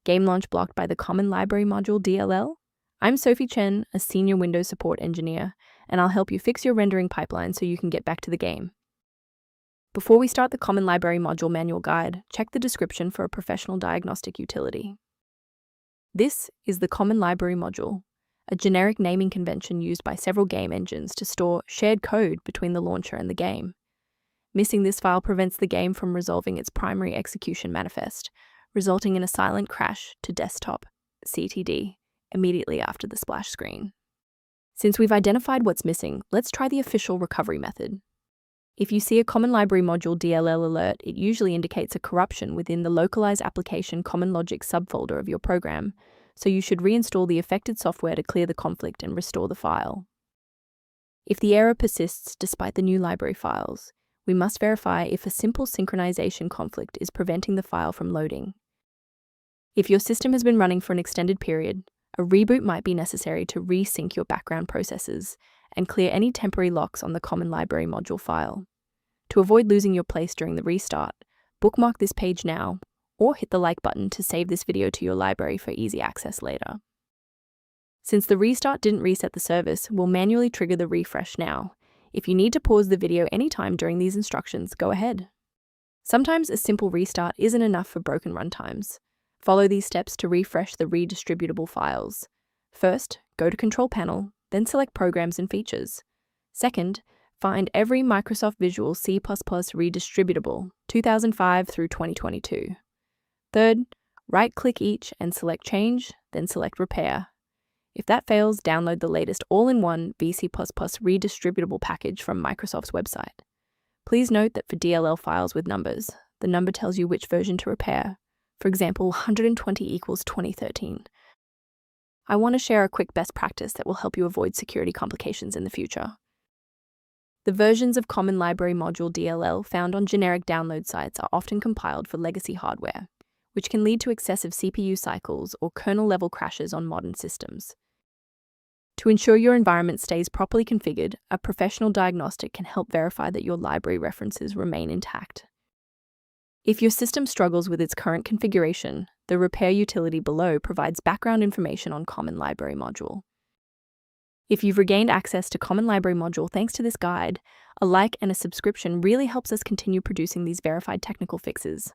Game launch blocked by the Common Library Module DLL? I'm Sophie Chen, a senior Windows support engineer, and I'll help you fix your rendering pipeline so you can get back to the game. Before we start the Common Library Module manual guide, check the description for a professional diagnostic utility. This is the Common Library Module, a generic naming convention used by several game engines to store shared code between the launcher and the game. Missing this file prevents the game from resolving its primary execution manifest, resulting in a silent crash to desktop (CTD) immediately after the splash screen. Since we've identified what's missing, let's try the official recovery method. If you see a Common Library Module DLL alert, it usually indicates a corruption within the Localized application Common Logic subfolder of your program, so you should reinstall the affected software to clear the conflict and restore the file. If the error persists despite the new library files, we must verify if a simple synchronization conflict is preventing the file from loading. If your system has been running for an extended period, a reboot might be necessary to resync your background processes and clear any temporary locks on the Common Library Module file. To avoid losing your place during the restart, bookmark this page now, or hit the like button to save this video to your library for easy access later. Since the restart didn't reset the service, we'll manually trigger the refresh now. If you need to pause the video anytime during these instructions, go ahead. Sometimes a simple restart isn't enough for broken runtimes. Follow these steps to refresh the redistributable files. First, go to Control Panel, then select Programs and Features. Second, find every Microsoft Visual C++ Redistributable 2005 through 2022. Third, right-click each and select Change, then select Repair. If that fails, download the latest all-in-one VC++ redistributable package from Microsoft's website. Please note that for DLL files with numbers, the number tells you which version to repair. For example, 120 equals 2013. I want to share a quick best practice that will help you avoid security complications in the future. The versions of Common Library Module DLL found on generic download sites are often compiled for legacy hardware, which can lead to excessive CPU cycles or kernel-level crashes on modern systems. To ensure your environment stays properly configured, a professional diagnostic can help verify that your library references remain intact. If your system struggles with its current configuration, the repair utility below provides background information on Common Library Module. If you've regained access to Common Library Module thanks to this guide, a like and a subscription really helps us continue producing these verified technical fixes.